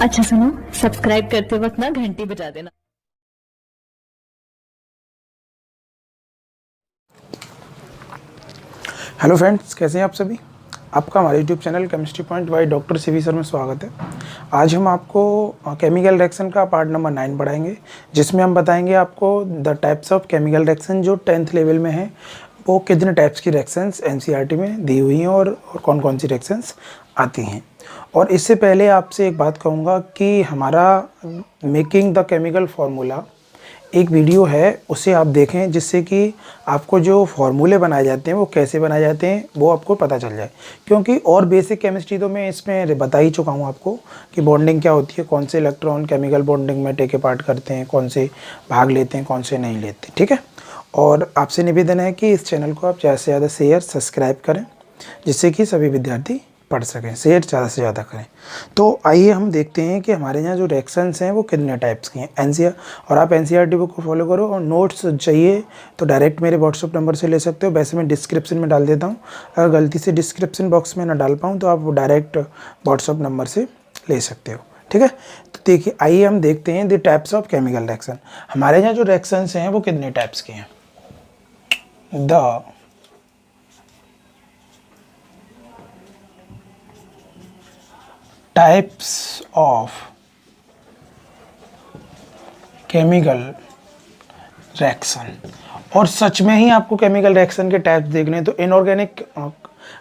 अच्छा सुनो, सब्सक्राइब करते वक्त ना घंटी बजा देना। हेलो फ्रेंड्स, कैसे हैं आप सभी। आपका हमारे YouTube channel chemistry point by doctor CV sir में स्वागत है। आज हम आपको केमिकल रिएक्शन का पार्ट नंबर 9 पढ़ाएंगे, जिसमें हम बताएंगे आपको the types of chemical reaction जो 10th लेवल में है, वो कितने टाइप्स की रिएक्शंस एनसीईआरटी में दी हुई हैं और कौन कौन सी रिएक्शंस आती हैं। और इससे पहले आपसे एक बात कहूँगा कि हमारा मेकिंग द केमिकल फार्मूला एक वीडियो है, उसे आप देखें, जिससे कि आपको जो फार्मूले बनाए जाते हैं वो कैसे बनाए जाते हैं वो आपको पता चल जाए। क्योंकि और बेसिक केमिस्ट्री तो मैं इसमें बता ही चुका हूँ आपको कि बॉन्डिंग क्या होती है, कौन से इलेक्ट्रॉन केमिकल बॉन्डिंग में टेक पार्ट करते हैं, कौन से भाग लेते हैं, कौन से नहीं लेते। ठीक है। और आपसे निवेदन है कि इस चैनल को आप ज़्यादा से ज़्यादा शेयर सब्सक्राइब करें, जिससे कि सभी विद्यार्थी पढ़ सकें। शेयर ज़्यादा से ज़्यादा करें। तो आइए हम देखते हैं कि हमारे यहाँ जो रिएक्शंस हैं वो कितने टाइप्स की हैं। एनसीईआर और आप एनसीईआरटी बुक को फॉलो करो, और नोट्स चाहिए तो डायरेक्ट मेरे व्हाट्सअप नंबर से ले सकते हो। वैसे मैं डिस्क्रिप्शन में डाल देता हूँ, अगर गलती से डिस्क्रिप्शन बॉक्स में ना डाल पाऊँ तो आप डायरेक्ट व्हाट्सअप नंबर से ले सकते हो। ठीक है। तो देखिए, आइए हम देखते हैं the types of chemical reaction. हमारे यहाँ जो रिएक्शंस हैं वो कितने टाइप्स के हैं। The types of chemical reaction. और सच में ही आपको केमिकल रिएक्शन के टाइप्स देखने हैं तो इनऑर्गेनिक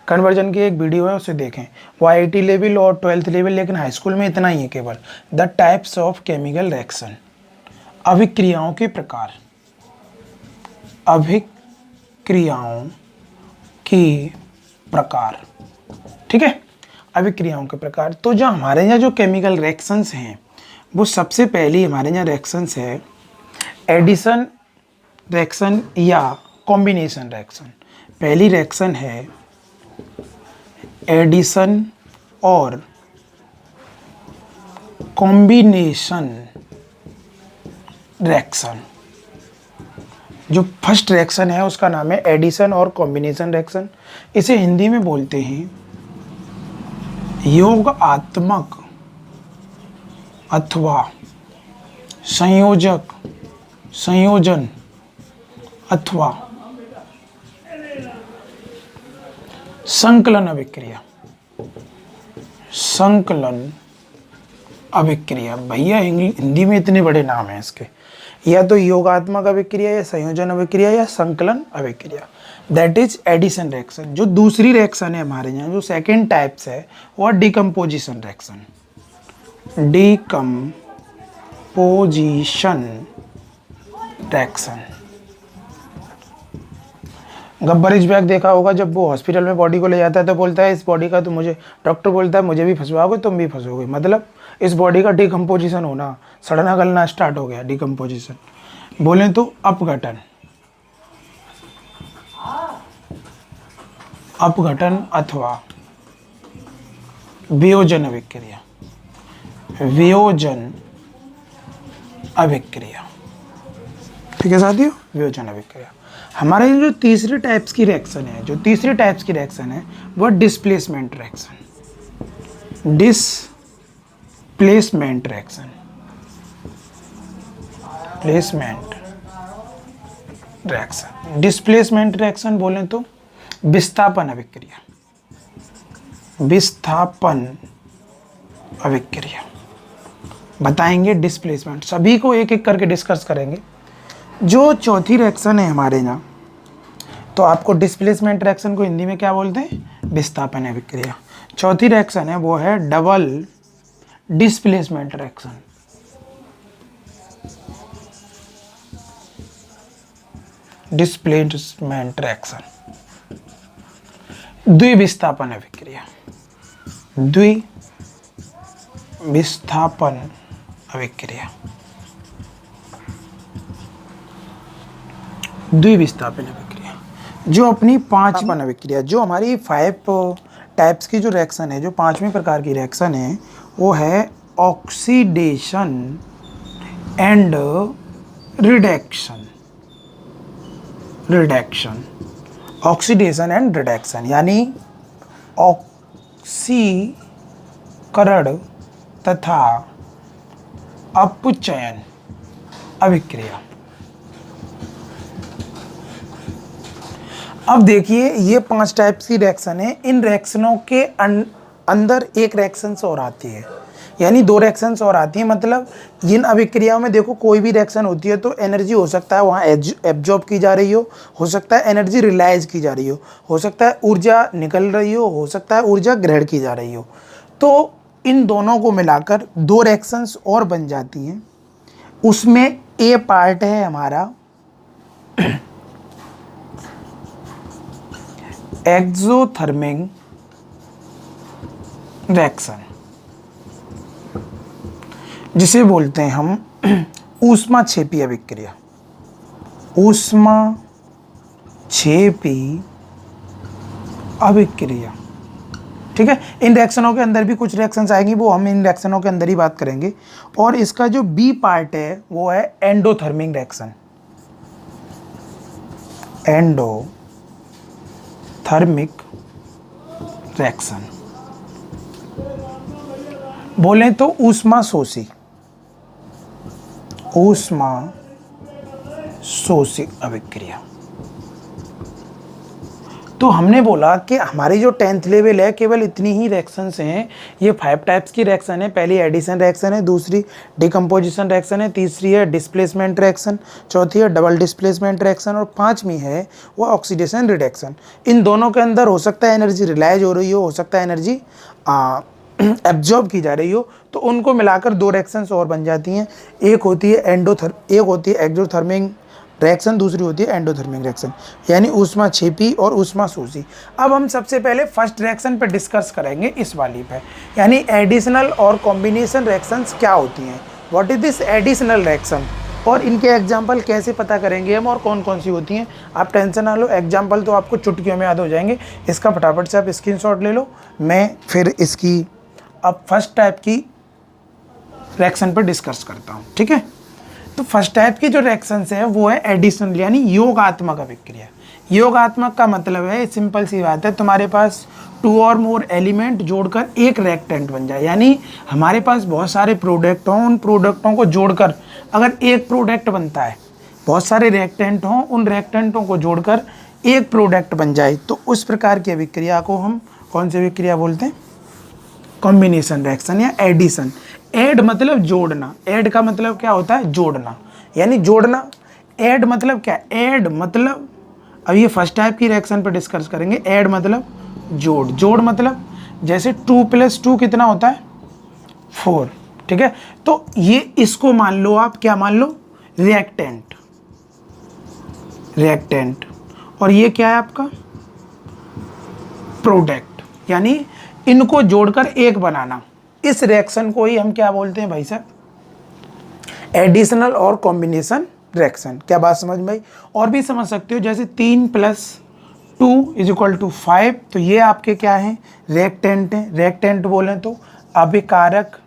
कन्वर्जन की एक वीडियो है, उसे देखें। वो आईआईटी लेवल और 12th लेवल, लेकिन हाई स्कूल में इतना ही है केवल। The types of chemical reaction, अभिक्रियाओं के प्रकार। अभिक्रियाओं के प्रकार। ठीक है, अभिक्रियाओं के प्रकार। तो जो हमारे यहाँ जो केमिकल रिएक्शंस हैं वो सबसे पहली हमारे यहाँ रिएक्शंस है एडिशन रिएक्शन या कॉम्बिनेशन रिएक्शन। पहली रिएक्शन है एडिशन और कॉम्बिनेशन रिएक्शन। जो फर्स्ट रिएक्शन है उसका नाम है एडिशन और कॉम्बिनेशन रिएक्शन। इसे हिंदी में बोलते हैं योगात्मक अथवा संयोजन अथवा संकलन अभिक्रिया। संकलन अभिक्रिया। भैया हिंदी में इतने बड़े नाम हैं इसके, या तो योगात्मक अभिक्रिया या संयोजन अभिक्रिया या संकलन अभिक्रिया। That is addition reaction. जो दूसरी रिएक्शन है हमारे यहाँ, जो सेकेंड टाइप्स है, वो decomposition reaction. Decomposition reaction. Gabbar is back देखा होगा, जब वो हॉस्पिटल में बॉडी को ले जाता है तो बोलता है इस बॉडी का तो मुझे, डॉक्टर बोलता है मुझे भी फंसवाओगे, तुम भी फंसोगे। मतलब इस बॉडी का डिकम्पोजिशन होना, सड़ना गलना स्टार्ट हो गया। डिकम्पोजिशन बोलें तो अपघटन। अपघटन अथवा वियोजन अभिक्रिया। वियोजन अभिक्रिया। ठीक है साथियों, वियोजन अभिक्रिया। हमारे जो तीसरी टाइप्स की रिएक्शन है, वो displacement reaction. Displacement reaction. Displacement reaction बोलें तो विस्थापन अभिक्रिया। विस्थापन अभिक्रिया बताएंगे। डिस्प्लेसमेंट सभी को एक एक करके डिस्कस करेंगे। जो चौथी रिएक्शन है हमारे यहाँ, तो आपको डिस्प्लेसमेंट रिएक्शन को हिंदी में क्या बोलते हैं, विस्थापन अभिक्रिया। चौथी रिएक्शन है वो है double displacement reaction. Displacement reaction. द्विविस्थापन अभिक्रिया। द्विविस्थापन अभिक्रिया। द्विविस्थापन अभिक्रिया जो अपनी पांचवन अभिक्रिया, जो हमारी 5 टाइप्स की जो रिएक्शन है, जो 5वें प्रकार की रिएक्शन है, वो है oxidation and reduction. Oxidation and reduction यानी ऑक्सीकरण तथा अपचयन अभिक्रिया। अब देखिए ये 5 टाइप्स की रिएक्शन है। इन रिएक्शनों के अंदर एक रिएक्शंस और आती है, यानी 2 रिएक्शंस और आती हैं। मतलब इन अभिक्रियाओं में देखो कोई भी रिएक्शन होती है तो एनर्जी हो सकता है वहाँ एब्जॉर्ब की जा रही हो सकता है एनर्जी रिलाइज की जा रही हो सकता है ऊर्जा निकल रही हो सकता है ऊर्जा ग्रहण की जा रही हो। तो इन दोनों को मिलाकर 2 रिएक्शंस और बन जाती हैं। उसमें ए पार्ट है हमारा एक्सोथर्मिक रिएक्शन, जिसे बोलते हैं हम ऊष्माक्षेपी अभिक्रिया। ऊष्माक्षेपी अभिक्रिया, ठीक है। इन रिएक्शनों के अंदर भी कुछ रिएक्शंस आएंगी, वो हम इन रिएक्शनों के अंदर ही बात करेंगे। और इसका जो बी पार्ट है वो है एंडोथर्मिक रिएक्शन। एंडोथर्मिक रिएक्शन बोलें तो ऊष्मा शोषी अभिक्रिया। तो हमने बोला कि हमारी जो 10th लेवल है केवल इतनी ही रिएक्शंस हैं। ये 5 टाइप्स की रिएक्शन है। पहली एडिशन रिएक्शन है, दूसरी डिकम्पोजिशन रिएक्शन है, तीसरी है डिस्प्लेसमेंट रिएक्शन, चौथी है डबल डिस्प्लेसमेंट रिएक्शन और 5वीं है वो ऑक्सीडेशन रिडक्शन। इन दोनों के अंदर हो सकता है एनर्जी रिलाइज हो रही हो सकता है एनर्जी एब्जॉर्ब की जा रही हो। तो उनको मिलाकर 2 रिएक्शंस और बन जाती हैं। एक होती है एक्सोथर्मिक रिएक्शन, दूसरी होती है एंडोथर्मिक रिएक्शन, यानी ऊष्माक्षेपी और ऊष्माशोषी। अब हम सबसे पहले फर्स्ट रिएक्शन पे डिस्कस करेंगे इस वाली पे, यानी एडिशनल और कॉम्बिनेशन रिएक्शंस क्या होती हैं। What is this additional reaction और इनके एग्जाम्पल कैसे पता करेंगे हम और कौन कौन सी होती हैं। आप टेंशन ना लो, एग्जाम्पल तो आपको चुटकियों में याद हो जाएंगे। इसका फटाफट से आप स्क्रीनशॉट ले लो। मैं फिर इसकी अब फर्स्ट टाइप की रिएक्शन पर डिस्कस करता हूँ, ठीक है। तो फर्स्ट टाइप की जो रिएक्शंस है वो है एडिशनल यानी योगात्मक अभिक्रिया। योगात्मक का मतलब है, सिंपल सी बात है, तुम्हारे पास 2 और मोर एलिमेंट जोड़कर एक रिएक्टेंट बन जाए। यानी हमारे पास बहुत सारे प्रोडक्ट हों, उन प्रोडक्टों को जोड़कर अगर एक प्रोडक्ट बनता है, बहुत सारे रिएक्टेंट हों, उन रिएक्टेंटों को जोड़कर एक प्रोडक्ट बन जाए, तो उस प्रकार की अभिक्रिया को हम कौन सी अभिक्रिया बोलते हैं? कॉम्बिनेशन रिएक्शन या एडिशन। ऐड मतलब जोड़ना, ऐड का मतलब क्या होता है? जोड़ना, यानी जोड़ना। ऐड मतलब क्या? ऐड मतलब, अब ये फर्स्ट टाइप की रिएक्शन पर डिस्कस करेंगे। ऐड मतलब जोड़, जोड़ मतलब जैसे 2 + 2 कितना होता है? 4, ठीक है। तो ये इसको मान लो आप, क्या मान लो? Reactant, reactant. और ये क्या है आपका? प्रोडक्ट, यानी इनको जोड़कर एक बनाना। इस रिएक्शन को ही हम क्या बोलते हैं भाई साहब? एडिशनल और कॉम्बिनेशन रिएक्शन। क्या बात समझ में आई? और भी समझ सकते हो, जैसे 3 + 2 = 5। तो ये आपके क्या हैं? रिएक्टेंट हैं। रिएक्टेंट बोलें तो अभिकारक,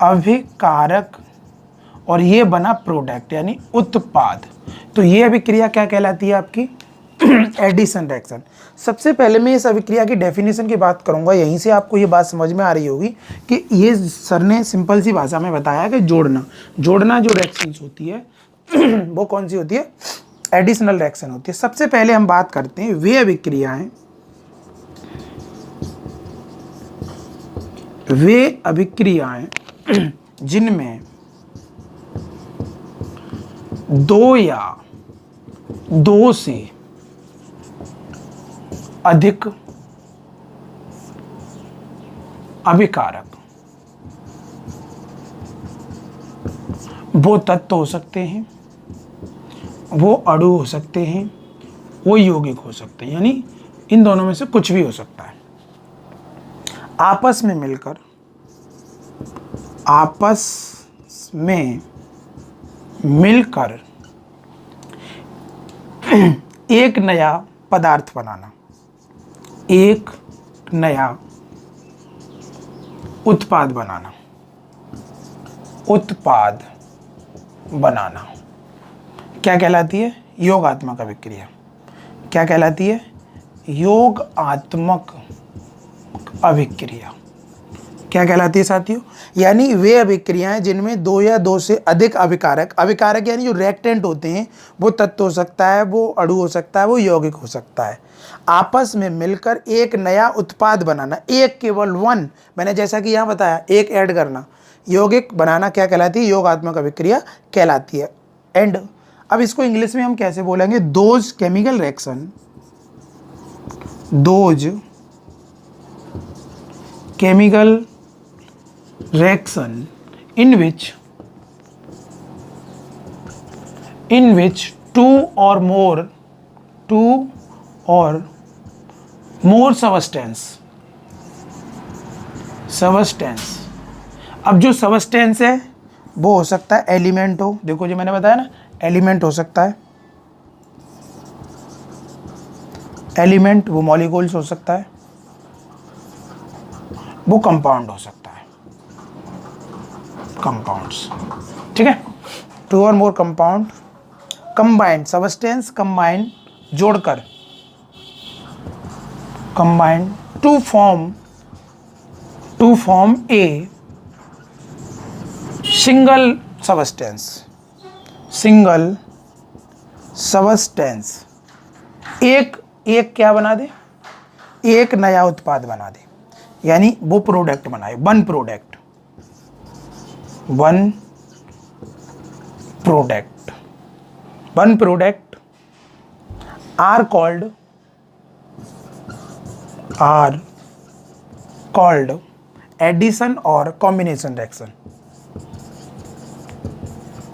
अभिकारक, और ये बना प्रोडक्ट यानी उत्पाद। तो ये अभिक्रिया क्या कहलाती है आपकी? Addition reaction. सबसे पहले मैं इस अभिक्रिया की डेफिनेशन की बात करूंगा। यहीं से आपको ये बात समझ में आ रही होगी कि ये सर ने सिंपल सी भाषा में बताया कि जोड़ना, जोड़ना जो रिएक्शंस होती है वो कौन सी होती है? एडिशनल रिएक्शन होती है। सबसे पहले हम बात करते हैं वे अभिक्रियाएं जिनमें 2 या 2 से अधिक अभिकारक, वो तत्व हो सकते हैं, वो अणु हो सकते हैं, वो यौगिक हो सकते हैं, यानी इन दोनों में से कुछ भी हो सकता है, आपस में मिलकर, आपस में मिलकर एक नया पदार्थ बनाना, एक नया उत्पाद बनाना, उत्पाद बनाना क्या कहलाती है? योगात्मक अभिक्रिया। क्या कहलाती है? योगात्मक अभिक्रिया। क्या कहलाती है साथियों? यानी वे अभिक्रियाएं जिनमें दो या दो से अधिक अभिकारक, अभिकारक यानी जो रिएक्टेंट होते हैं, वो तत्व हो सकता है, वो अणु हो सकता है, वो यौगिक हो सकता है, आपस में मिलकर एक नया उत्पाद बनाना, एक केवल वन, मैंने जैसा कि यहाँ बताया एक ऐड करना, यौगिक बनाना क्या कहलाती है? योगात्मक अभिक्रिया कहलाती है। एंड अब इसको इंग्लिश में हम कैसे बोलेंगे? Those chemical reaction, those chemical reaction in which two or more substance, अब जो सबस्टेंस है वो हो सकता है एलिमेंट हो, देखो जो मैंने बताया ना, एलिमेंट हो सकता है, एलिमेंट वो मॉलिक्यूल्स हो सकता है, वो कंपाउंड हो सकता है, कंपाउंड्स, ठीक है। Two or more compound combined, substance combined जोड़कर, combined to form a single substance, एक क्या बना दे? एक नया उत्पाद बना दे, यानी वो प्रोडक्ट बनाए, one product are called addition or combination reaction,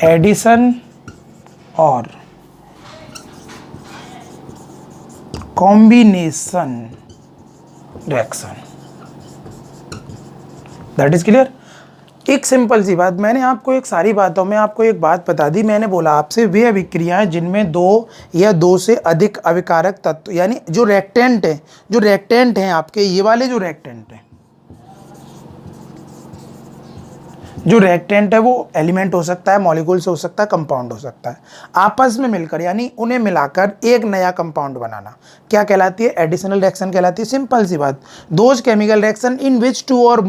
addition or combination reaction, that is clear। एक सिंपल सी बात, मैंने आपको एक सारी बातों में आपको एक बात बता दी, मैंने बोला आपसे वे अभिक्रियाएं जिनमें दो या दो से अधिक अभिकारक तत्व, यानी जो रिएक्टेंट हैं आपके, ये वाले जो रिएक्टेंट है वो एलिमेंट हो सकता है, मॉलिक्यूल्स हो सकता है, कंपाउंड हो सकता है, आपस में मिलकर यानी उन्हें मिलाकर एक नया कंपाउंड बनाना क्या कहलाती है? एडिशनल रिएक्शन कहलाती है। सिंपल सी बात, those chemical reaction in which two or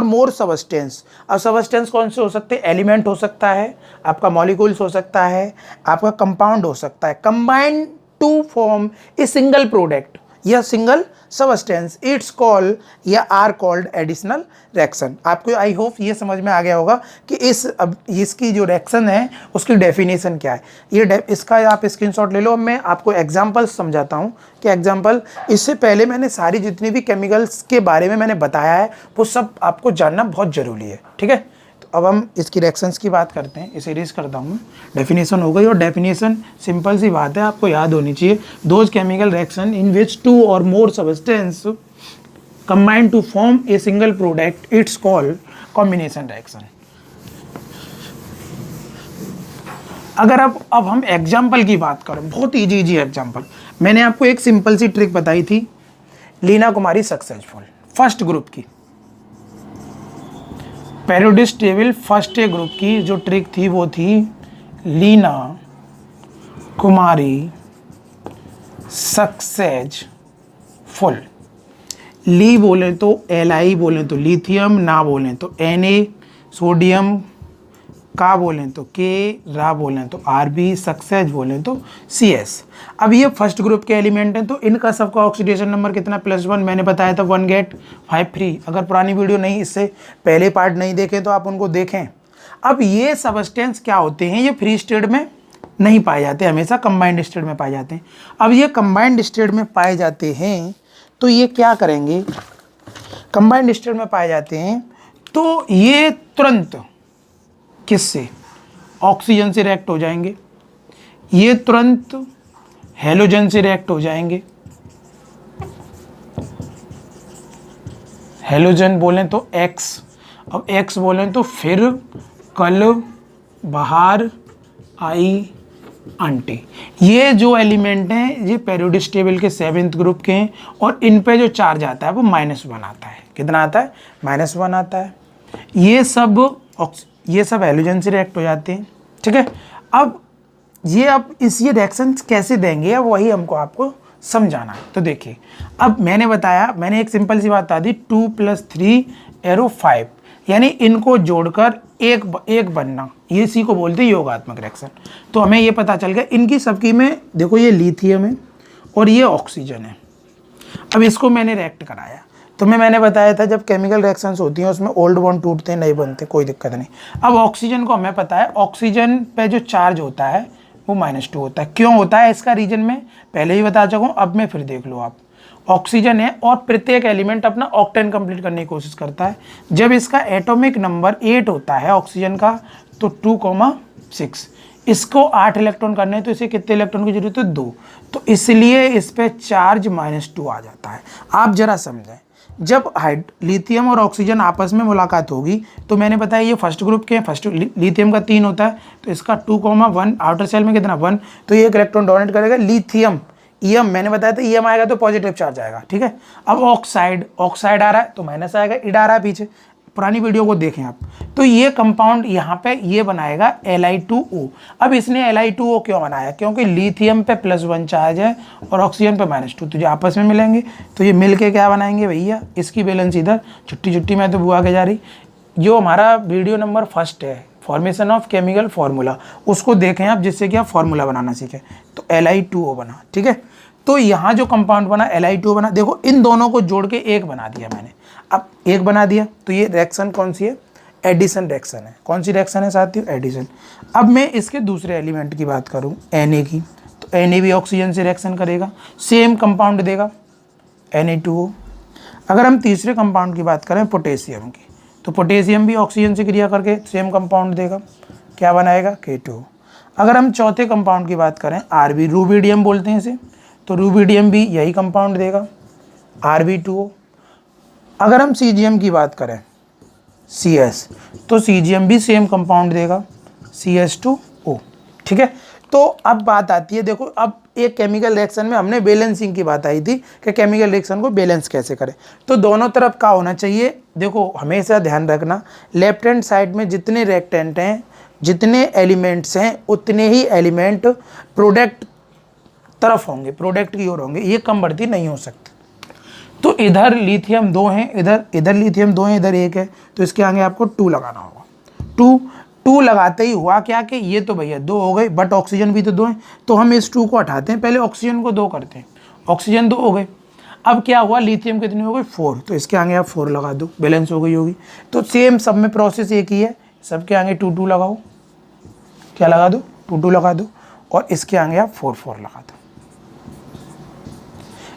more substance, अब सबस्टेंस कौन से हो सकते हैं? एलिमेंट हो सकता है, आपका मॉलिक्यूल्स हो सकता है, आपका कंपाउंड हो सकता है, combined to form a single product या सिंगल सबस्टेंस, इट्स कॉल्ड या आर कॉल्ड एडिशनल रिएक्शन। आपको आई होप ये समझ में आ गया होगा कि इसकी जो रिएक्शन है उसकी डेफिनेशन क्या है। इसका आप स्क्रीनशॉट ले लो। अब मैं आपको एग्जांपल समझाता हूँ कि एग्जांपल, इससे पहले मैंने सारी जितनी भी केमिकल्स के बारे में मैंने बताया है वो सब आपको जानना बहुत ज़रूरी है, ठीक है। तो अब हम इसकी रिएक्शंस की बात करते हैं, इसे इरेज करता हूँ मैं। डेफिनेशन हो गई, और डेफिनेशन सिंपल सी बात है, आपको याद होनी चाहिए। Those chemical reaction in which two or more substance combine to form a single product, it's called combination reaction. अगर अब हम एग्जाम्पल की बात करें, बहुत इजी एग्जाम्पल, मैंने आपको एक सिंपल सी ट्रिक बताई थी, लीना कुमारी सक्सेसफुल फर्स्ट ग्रुप की, periodic table first A group की जो ट्रिक थी वो थी लीना कुमारी सक्सेसफुल। ली बोलें तो Li बोलें तो लिथियम, ना बोलें तो Na, सोडियम का बोलें तो K, रा बोलें तो Rb, सक्सेस बोलें तो CS। अब ये फर्स्ट ग्रुप के एलिमेंट हैं, तो इनका सबका ऑक्सीडेशन नंबर कितना? +1। मैंने बताया था 1 गेट 5 फ्री। अगर पुरानी वीडियो नहीं, इससे पहले पार्ट नहीं देखें तो आप उनको देखें। अब ये सबस्टेंस क्या होते हैं? ये फ्री स्टेट में नहीं पाए जाते, हमेशा कंबाइंड स्टेट में पाए जाते हैं। अब ये कंबाइंड स्टेट में पाए जाते हैं तो ये क्या करेंगे? कंबाइंड स्टेट में पाए जाते हैं तो ये तुरंत किससे? ऑक्सीजन से रिएक्ट हो जाएंगे, ये तुरंत हेलोजन से रिएक्ट हो जाएंगे। हेलोजन बोलें तो X, अब X बोलें तो फिर कल बाहर आई आंटी। ये जो एलिमेंट हैं ये पेरियोडिक टेबल के 7th ग्रुप के हैं, और इन पे जो चार्ज आता है वो -1 आता है। कितना आता है? -1 आता है। ये सब हेलोजन से रिएक्ट हो जाते हैं, ठीक है। अब ये रिएक्शन कैसे देंगे, अब वही आपको समझाना है। तो देखिए, अब मैंने बताया, मैंने एक सिंपल सी बात बता दी, 2 + 3 एरो 5, यानी इनको जोड़कर एक बनना, ये इसी को बोलते हैं योगात्मक रिएक्शन। तो हमें ये पता चल गया इनकी सबकी में, देखो ये लिथियम है और ये ऑक्सीजन है। अब इसको मैंने रिएक्ट कराया, तो मैंने बताया था जब केमिकल रिएक्शंस होती हैं उसमें ओल्ड बॉन्ड टूटते हैं, नहीं बनते, कोई दिक्कत नहीं। अब ऑक्सीजन को हमें पता है, ऑक्सीजन पे जो चार्ज होता है वो -2 होता है। क्यों होता है इसका रीजन में पहले ही बता चुका हूँ, अब मैं फिर देख लो आप। ऑक्सीजन है और प्रत्येक एलिमेंट अपना ऑक्टेन कंप्लीट करने की कोशिश करता है। जब इसका एटॉमिक नंबर 8 होता है ऑक्सीजन का, तो 2,6, इसको 8 इलेक्ट्रॉन करने हैं, तो इसे कितने इलेक्ट्रॉन की जरूरत है? 2। तो इसलिए इस पे चार्ज -2 आ जाता है। आप जरा समझें, जब लिथियम और ऑक्सीजन आपस में मुलाकात होगी, तो मैंने बताया ये फर्स्ट ग्रुप के, फर्स्ट लिथियम का 3 होता है, तो इसका 2,1, आउटर सेल में कितना 1, तो ये एक इलेक्ट्रॉन डोनेट करेगा लिथियम। ईएम मैंने बताया था, ईएम आएगा तो पॉजिटिव चार्ज आएगा, ठीक है। अब ऑक्साइड आ रहा है तो माइनस आएगा, इड आ रहा है पीछे, पुरानी वीडियो को देखें आप। तो ये कंपाउंड यहाँ पे ये बनाएगा Li2O। अब इसने Li2O क्यों बनाया? क्योंकि लिथियम पे +1 चार्ज है और ऑक्सीजन पे -2, तो जो आपस में मिलेंगे तो ये मिल के क्या बनाएंगे भैया, इसकी बैलेंस इधर, छुट्टी में तो बुआ के जा रही। जो हमारा वीडियो नंबर 1 है, फॉर्मेशन ऑफ केमिकल फार्मूला, उसको देखें आप, जिससे कि आप फार्मूला बनाना सीखें। तो Li2O बना, ठीक है। तो यहाँ जो कंपाउंड बना Li2O बना, देखो इन दोनों को जोड़ के एक बना दिया मैंने। अब एक बना दिया तो ये रिएक्शन कौन सी है? एडिशन रिएक्शन है। कौन सी रिएक्शन है साथियों? एडिशन। अब मैं इसके दूसरे एलिमेंट की बात करूँ, Na की, तो Na भी ऑक्सीजन से रिएक्शन करेगा, सेम कंपाउंड देगा Na2O। अगर हम तीसरे कंपाउंड की बात करें पोटेशियम की, तो पोटेशियम भी ऑक्सीजन से क्रिया करके सेम कंपाउंड देगा, क्या बनाएगा? K2O। अगर हम चौथे कंपाउंड की बात करें, Rb, रूबिडियम बोलते हैं इसे, तो रूबिडियम भी यही कंपाउंड देगा, Rb2O। अगर हम सीजीएम की बात करें, Cs, तो सीजीएम भी सेम कंपाउंड देगा, CS2O, ठीक है। तो अब बात आती है, देखो अब एक केमिकल रिएक्शन में हमने बैलेंसिंग की बात आई थी कि केमिकल रिएक्शन को बैलेंस कैसे करें। तो दोनों तरफ का होना चाहिए, देखो हमेशा ध्यान रखना, लेफ्ट हैंड साइड में जितने रिएक्टेंट हैं, जितने एलिमेंट्स हैं, उतने ही एलिमेंट प्रोडक्ट तरफ होंगे, प्रोडक्ट की ओर होंगे, ये कम बढ़ती नहीं हो सकती। तो इधर लिथियम 2 हैं, इधर लिथियम 2 हैं, इधर 1 है, तो इसके आगे आपको 2 लगाना होगा। 2 लगाते ही हुआ क्या कि ये तो भैया 2 हो गए, बट ऑक्सीजन भी तो 2 है, तो हम इस 2 को हटाते हैं, पहले ऑक्सीजन को 2 करते हैं, ऑक्सीजन 2 हो गए। अब क्या हुआ, लिथियम कितने हो गए? 4, तो इसके आगे आप 4 लगा दो, बैलेंस हो गई होगी। तो सेम सब में प्रोसेस एक ही है, सबके आगे 2 लगाओ, क्या लगा दो? 2 लगा दो, और इसके आगे आप 4 लगा दो।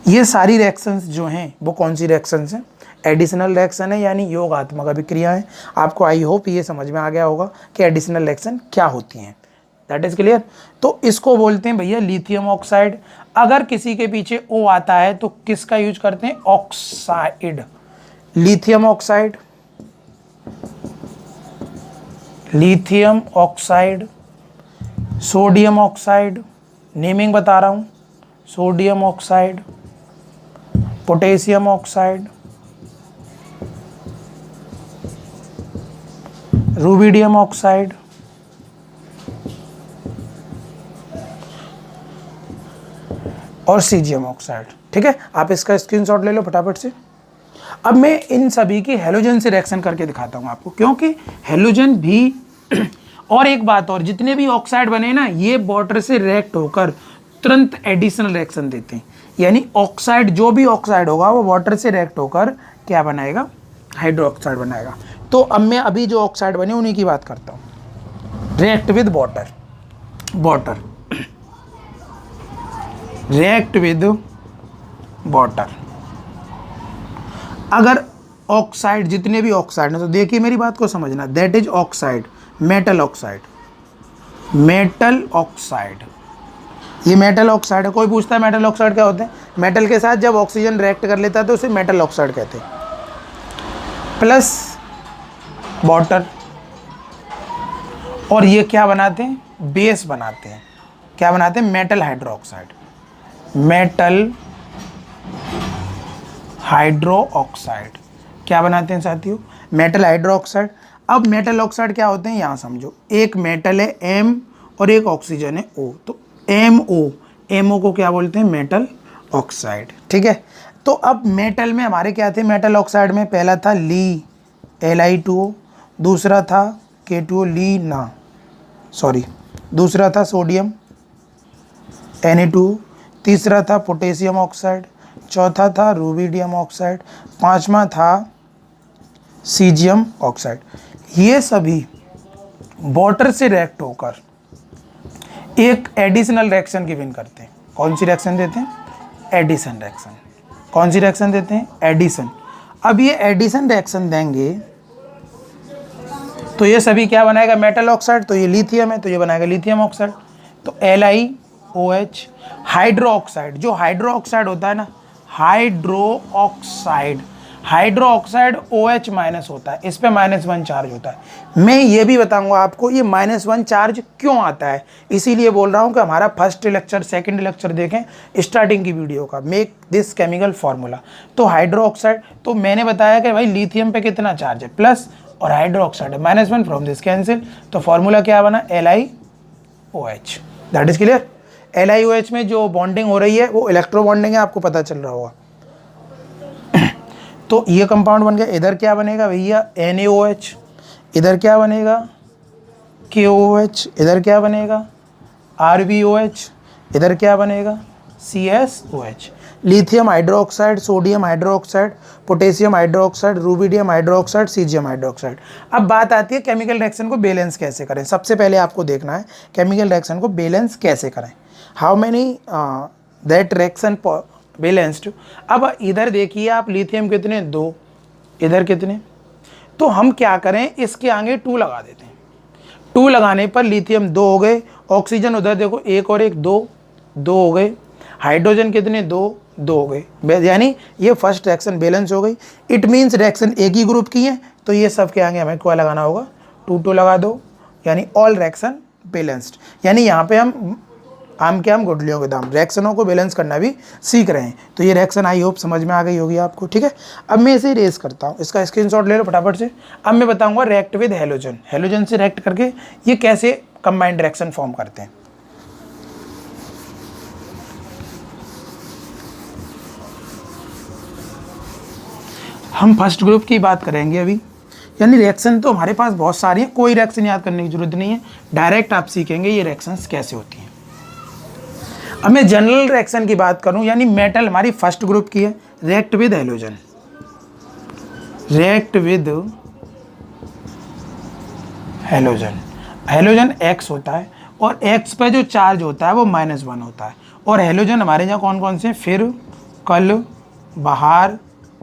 ये सारी रिएक्शंस जो हैं वो कौन सी रिएक्शंस हैं? एडिशनल रिएक्शन है, यानी योगात्मक अभिक्रिया है। आपको आई होप ये समझ में आ गया होगा कि एडिशनल रिएक्शन क्या होती हैं। That is clear. तो इसको बोलते हैं भैया लिथियम ऑक्साइड। अगर किसी के पीछे O आता है तो किसका यूज करते हैं? Oxide, lithium oxide, lithium oxide, sodium oxide, naming बता रहा हूं, sodium oxide, potassium oxide, rubidium oxide, और सीजियम ऑक्साइड, ठीक है। आप इसका स्क्रीनशॉट ले लो फटाफट से। अब मैं इन सभी की हेलोजन से रिएक्शन करके दिखाता हूं आपको, क्योंकि हेलोजन भी और एक बात और, जितने भी ऑक्साइड बने ना, ये वाटर से रिएक्ट होकर तुरंत एडिशनल रिएक्शन देते हैं। यानी ऑक्साइड, जो भी ऑक्साइड होगा वो वाटर से रिएक्ट होकर क्या बनाएगा? हाइड्रोक्साइड बनाएगा। तो अब मैं अभी जो ऑक्साइड बने उन्हीं की बात करता हूँ। React with water, react with water. अगर ऑक्साइड, जितने भी ऑक्साइड हैं, तो देखिए मेरी बात को समझना, that is oxide, metal oxide, metal oxide, ये मेटल ऑक्साइड है। कोई पूछता है मेटल ऑक्साइड क्या होते हैं? मेटल के साथ जब ऑक्सीजन रिएक्ट कर लेता है तो उसे मेटल ऑक्साइड कहते हैं। प्लस वाटर, और ये क्या बनाते हैं? बेस बनाते हैं। क्या बनाते हैं? मेटल हाइड्रोक्साइड, मेटल हाइड्रोक्साइड क्या बनाते हैं साथियों? Metal hydroxide. अब मेटल ऑक्साइड क्या होते हैं यहाँ समझो, एक मेटल है M और एक ऑक्सीजन है O, तो MO को क्या बोलते हैं? Metal oxide. ठीक है, तो अब मेटल में हमारे क्या थे, मेटल ऑक्साइड में पहला था ली Li2O, दूसरा था K2O ली ना सॉरी, दूसरा था सोडियम Na2O, तीसरा था पोटेशियम ऑक्साइड, चौथा था रूबिडियम ऑक्साइड, पांचवा था सीजियम ऑक्साइड। ये सभी वाटर से रिएक्ट होकर एक एडिशनल रिएक्शन गिवन करते हैं। कौन सी रिएक्शन देते हैं, एडिशन रिएक्शन। कौन सी रिएक्शन देते हैं, एडिशन। अब ये एडिशन रिएक्शन देंगे तो ये सभी क्या बनाएगा, मेटल ऑक्साइड, तो ये लिथियम है तो ये बनाएगा लिथियम ऑक्साइड। तो LiOH हाइड्रो ऑक्साइड, जो हाइड्रो ऑक्साइड होता है ना, हाइड्रो ऑक्साइड OH माइनस होता है, इस पे -1 चार्ज होता है। मैं ये भी बताऊंगा आपको ये -1 चार्ज क्यों आता है, इसीलिए बोल रहा हूँ कि हमारा फर्स्ट लेक्चर सेकंड लेक्चर देखें स्टार्टिंग की वीडियो का, मेक दिस केमिकल फार्मूला। तो हाइड्रो ऑक्साइड, तो मैंने बताया कि भाई लिथियम पे कितना चार्ज है प्लस, और हाइड्रो ऑक्साइड है -1, फ्रॉम दिस कैंसिल। तो फॉर्मूला क्या बना, LiOH। That is clear. LiOH में जो बॉन्डिंग हो रही है वो इलेक्ट्रो बॉन्डिंग है, आपको पता चल रहा होगा। तो ये कंपाउंड बन गया। इधर क्या बनेगा भैया, NaOH, इधर क्या बनेगा KOH, इधर क्या बनेगा RbOH, इधर क्या बनेगा CSOH। Lithium hydroxide, sodium hydroxide, potassium hydroxide, rubidium hydroxide, caesium hydroxide. अब बात आती है केमिकल रिएक्शन को बैलेंस कैसे करें। सबसे पहले आपको देखना है केमिकल रिएक्शन को बैलेंस कैसे करें, how many that reaction balanced. अब इधर देखिए आप, लिथियम कितने 2, इधर कितने, तो हम क्या करें इसके आगे 2 लगा देते हैं। 2 लगाने पर लिथियम 2 हो गए, ऑक्सीजन उधर देखो 1 और 1 2 हो गए, हाइड्रोजन कितने 2 हो गए, यानी ये फर्स्ट रिएक्शन बैलेंस हो गई। इट मीन्स रिएक्शन एक ही ग्रुप की है, तो ये सब के आगे हमें क्या लगाना होगा 2 लगा दो, यानी ऑल रिएक्शन बैलेंस्ड। यानी यहाँ पे हम गुठलियों के दाम रिएक्शनों को बैलेंस करना भी सीख रहे हैं। तो ये रिएक्शन आई होप समझ में आ गई होगी आपको। ठीक है, अब मैं इसे रेस करता हूँ, इसका स्क्रीनशॉट ले लो फटाफट से। अब मैं बताऊंगा रिएक्ट विद हेलोजन, हेलोजन से रिएक्ट करके ये कैसे कंबाइंड रिएक्शन फॉर्म करते हैं। हम फर्स्ट ग्रुप की बात करेंगे अभी, यानी रिएक्शन तो हमारे पास बहुत सारी है, कोई रिएक्शन याद करने की जरूरत नहीं है, डायरेक्ट आप सीखेंगे ये रिएक्शंस कैसे होती हैं। अब मैं जनरल रिएक्शन की बात करूं, यानी मेटल हमारी फर्स्ट ग्रुप की है, react with halogen, react with halogen. Halogen X होता है और X पे जो चार्ज होता है वो -1 होता है। और हेलोजन हमारे यहाँ कौन कौन से, फिर कल बाहर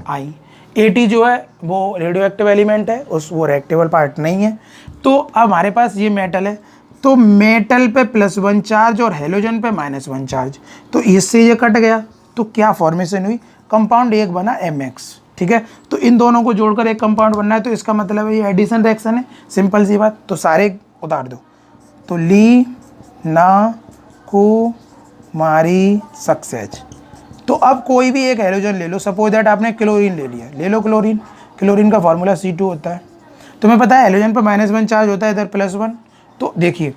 आई। AT जो है वो रेडियो एक्टिव एलिमेंट है, वो रिएक्टेबल पार्ट नहीं है। तो अब हमारे पास ये मेटल है, तो मेटल पे +1 चार्ज और हेलोजन पे -1 चार्ज, तो इससे ये कट गया, तो क्या फॉर्मेशन हुई, कंपाउंड एक बना MX। ठीक है, तो इन दोनों को जोड़कर एक कंपाउंड बनना है, तो इसका मतलब है ये एडिशन रिएक्शन है, सिंपल सी बात। तो सारे उतार दो, तो ली ना को मारी सक्सेस। तो अब कोई भी एक हेलोजन ले लो, सपोज दैट आपने क्लोरीन ले लिया, ले लो क्लोरीन, क्लोरीन का फॉर्मूला C2 होता है। तुम्हें पता है हेलोजन पे -1 चार्ज होता है, इधर +1, तो देखिए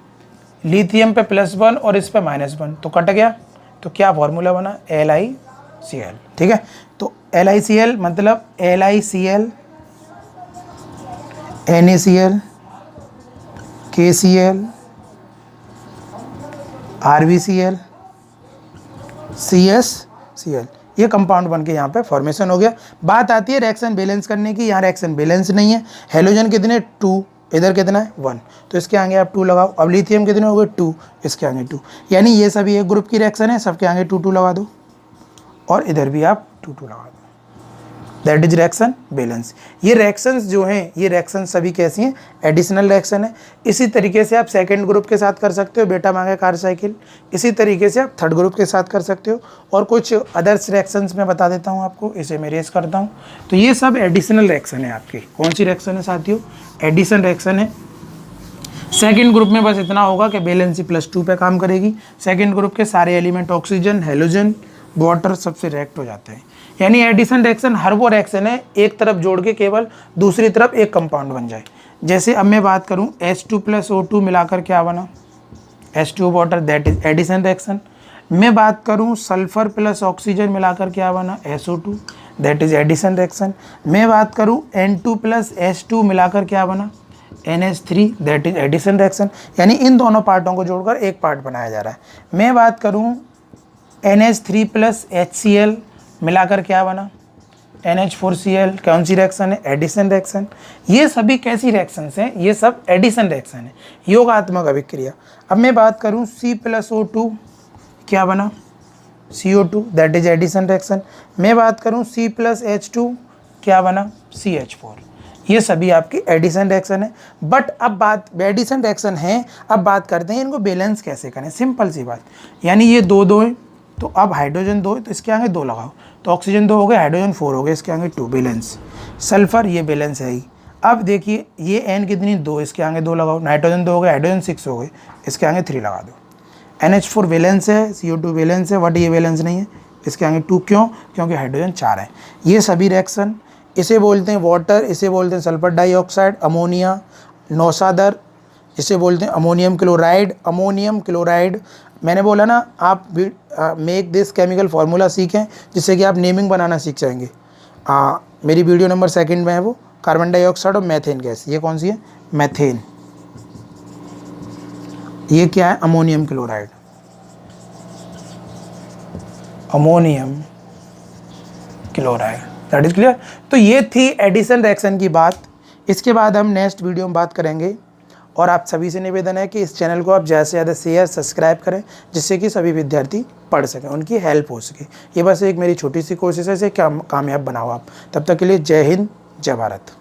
लिथियम पे +1 और इस पे -1, तो कट गया, तो क्या फॉर्मूला बना LiCl। ठीक है, तो LiCl मतलब LiCl, NaCl, KCl, RbCl, CsCl, ये कंपाउंड बन के यहाँ पे फॉर्मेशन हो गया। बात आती है रिएक्शन बैलेंस करने की, यहाँ रिएक्शन बैलेंस नहीं है। हेलोजन कितने 2, इधर कितना है 1, तो इसके आगे आप 2 लगाओ। अब लिथियम कितने हो गए 2, इसके आगे 2, यानी ये सभी एक ग्रुप की रिएक्शन है, सबके आगे 2 लगा दो और इधर भी आप 2 लगा दो। That is reaction balance. ये रिएक्शंस जो हैं, ये रिएक्शन सभी कैसी हैं, एडिशनल रिएक्शन है। इसी तरीके से आप सेकंड ग्रुप के साथ कर सकते हो, बेटा मांगे कार साइकिल। इसी तरीके से आप थर्ड ग्रुप के साथ कर सकते हो, और कुछ अदर्स रिएक्शंस मैं बता देता हूँ आपको, इसे मैं रेस करता हूँ। तो ये सब एडिशनल रिएक्शन है आपकी। कौन सी रिएक्शन है साथियों, एडिशन रिएक्शन है। सेकेंड ग्रुप में बस इतना होगा कि वैलेंसी +2 पे काम करेगी। सेकेंड ग्रुप के सारे एलिमेंट ऑक्सीजन, हेलोजन, वाटर सबसे रिएक्ट हो जाते हैं। यानी एडिशन रिएक्शन हर वो रिएक्शन है एक तरफ जोड़ के केवल दूसरी तरफ एक कंपाउंड बन जाए। जैसे अब मैं बात करूं H2 + O2 मिलाकर क्या बना, H2O water, that is addition reaction. मैं बात करूं सल्फर प्लस ऑक्सीजन मिलाकर क्या बना, SO2, that is addition reaction. मैं बात करूं N2 प्लस H2 मिलाकर क्या बना, NH3, that is addition reaction. यानी इन दोनों पार्टों को जोड़कर एक पार्ट बनाया जा रहा है। मैं बात करूं NH3 प्लस HCl मिलाकर क्या बना, NH4Cl, कौन सी रिएक्शन है, एडिशन रिएक्शन। ये सभी कैसी रिएक्शंस हैं, ये सब एडिशन रिएक्शन है, योगात्मक अभिक्रिया। अब मैं बात करूं C प्लस O2 क्या बना, CO2, that is addition reaction. मैं बात करूं C प्लस H2 क्या बना, CH4। ये सभी आपकी एडिशन रिएक्शन है। बट अब बात एडिशन रिएक्शन है, अब बात करते हैं इनको बैलेंस कैसे करें। सिंपल सी बात, यानी ये दो दो है, तो अब हाइड्रोजन 2 है तो इसके आगे 2 लगाओ, तो ऑक्सीजन 2 हो गए, हाइड्रोजन 4 हो गए, इसके आगे 2, बैलेंस। सल्फर ये बैलेंस है ही। अब देखिए ये N कितनी, 2, इसके आगे 2 लगाओ, नाइट्रोजन 2 हो गए, हाइड्रोजन 6 हो गए, इसके आगे 3 लगा दो। NH4 वैलेंस है, CO2 वैलेंस है, बट ये वैलेंस नहीं है, इसके आगे 2 क्यों, क्योंकि हाइड्रोजन 4 है। ये सभी रिएक्शन, इसे बोलते हैं वाटर, इसे बोलते हैं सल्फर डाइऑक्साइड, अमोनिया, नौसादर, इसे बोलते हैं अमोनियम क्लोराइड। अमोनियम क्लोराइड मैंने बोला ना, आप मेक दिस केमिकल फार्मूला सीखें जिससे कि आप नेमिंग बनाना सीख जाएंगे। मेरी वीडियो नंबर 2 में है वो, कार्बन डाइऑक्साइड और मैथेन गैस। ये कौन सी है, मैथेन। ये क्या है, ammonium chloride, ammonium chloride, that is clear. तो ये थी एडिशन रिएक्शन की बात। इसके बाद हम नेक्स्ट वीडियो में बात करेंगे। और आप सभी से निवेदन है कि इस चैनल को आप ज़्यादा से ज़्यादा शेयर सब्सक्राइब करें, जिससे कि सभी विद्यार्थी पढ़ सकें, उनकी हेल्प हो सके। ये बस एक मेरी छोटी सी कोशिश है, इसे कामयाब बनाओ आप। तब तक के लिए जय हिंद, जय भारत।